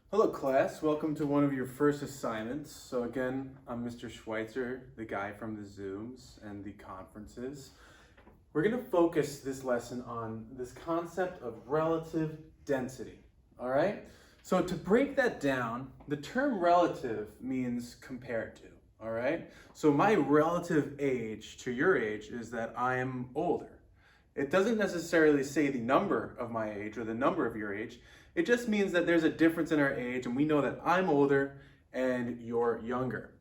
Hello class, welcome to one of your first assignments. So again, I'm Mr. Schweitzer, the guy from the Zooms and the conferences. We're going to focus this lesson on this concept of relative density, all right? So to break that down, the term relative means compared to, all right? So my relative age to your age is that I am older. It doesn't necessarily say the number of my age or the number of your age. It just means that there's a difference in our age and we know that I'm older and you're younger.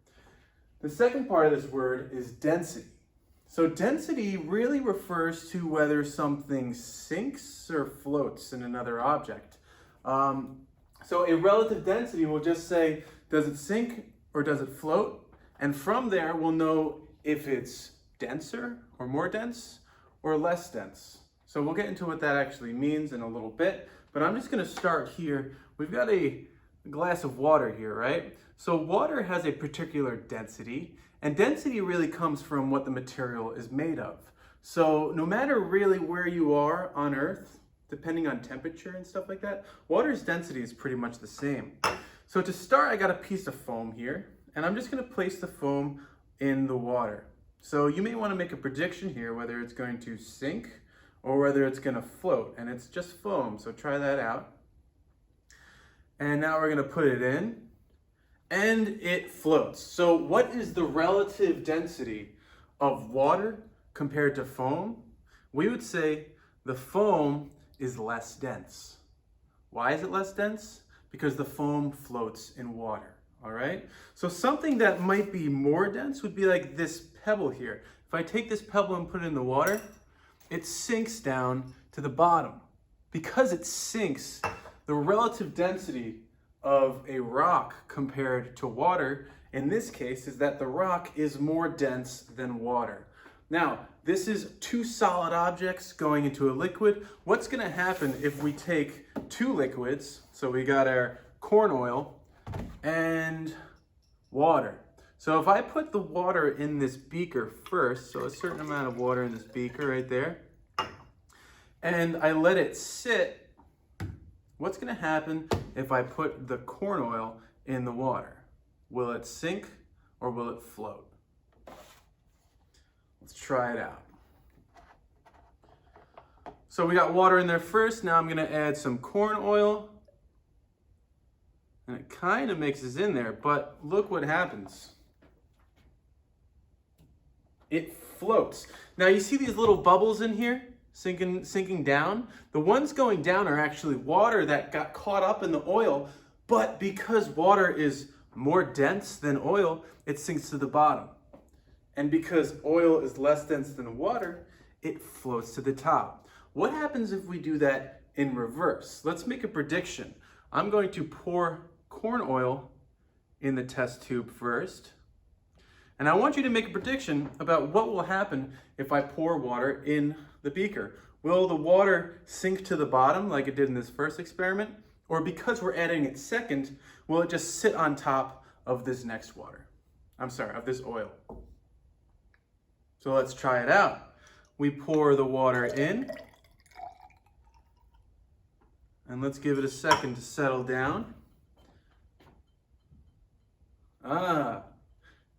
The second part of this word is density. So density really refers to whether something sinks or floats in another object. So a relative density will just say, does it sink or does it float? And from there, we'll know if it's denser or more dense or less dense. So we'll get into what that actually means in a little bit, but I'm just gonna start here. We've got a glass of water here, right? So water has a particular density, and density really comes from what the material is made of. So no matter really where you are on Earth, depending on temperature and stuff like that, water's density is pretty much the same. So to start, I got a piece of foam here, and I'm just gonna place the foam in the water. So you may want to make a prediction here whether it's going to sink or whether it's going to float, and it's just foam, so try that out. And now we're going to put it in, and it floats. So what is the relative density of water compared to foam? We would say the foam is less dense. Why is it less dense? Because the foam floats in water. All right, so something that might be more dense would be like this pebble here. If I take this pebble and put it in the water, it sinks down to the bottom. Because it sinks, the relative density of a rock compared to water, in this case, is that the rock is more dense than water. Now, this is two solid objects going into a liquid. What's gonna happen if we take two liquids, so we got our corn oil, and water. So if I put the water in this beaker first, so a certain amount of water in this beaker right there, and I let it sit, what's going to happen if I put the corn oil in the water? Will it sink or will it float? Let's try it out. So we got water in there first. Now I'm going to add some corn oil. And it kind of mixes in there, but look what happens. It floats. Now you see these little bubbles in here sinking down? The ones going down are actually water that got caught up in the oil, but because water is more dense than oil, it sinks to the bottom. And because oil is less dense than water, it floats to the top. What happens if we do that in reverse? Let's make a prediction. I'm going to pour corn oil in the test tube first. And I want you to make a prediction about what will happen if I pour water in the beaker. Will the water sink to the bottom like it did in this first experiment? Or because we're adding it second, will it just sit on top of this next water? Of this oil. So let's try it out. We pour the water in. And let's give it a second to settle down.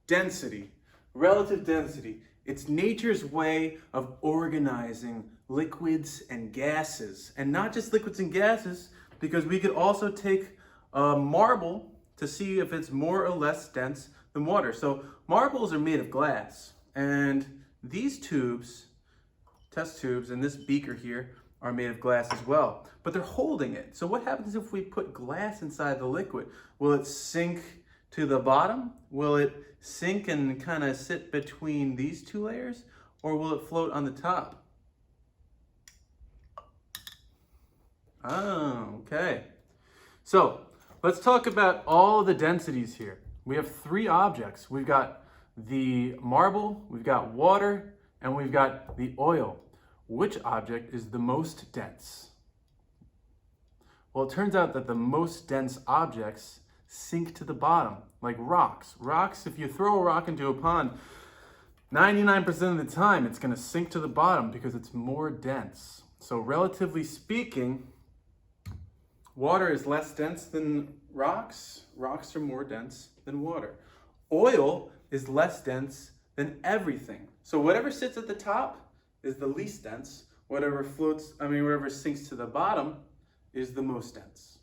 Density, relative density. It's nature's way of organizing liquids and gases. And not just liquids and gases, because we could also take a marble to see if it's more or less dense than water. So marbles are made of glass. And these tubes, test tubes, and this beaker here are made of glass as well. But they're holding it. So what happens if we put glass inside the liquid? Will it sink to the bottom? Will it sink and kind of sit between these two layers? Or will it float on the top? Oh, okay. So let's talk about all the densities here. We have three objects. We've got the marble, we've got water, and we've got the oil. Which object is the most dense? Well, it turns out that the most dense objects sink to the bottom, like rocks. Rocks, if you throw a rock into a pond, 99% of the time it's going to sink to the bottom because it's more dense. So relatively speaking, Water is less dense than rocks. Rocks are more dense than water. Oil is less dense than everything. So whatever sits at the top is the least dense. Whatever sinks to the bottom is the most dense.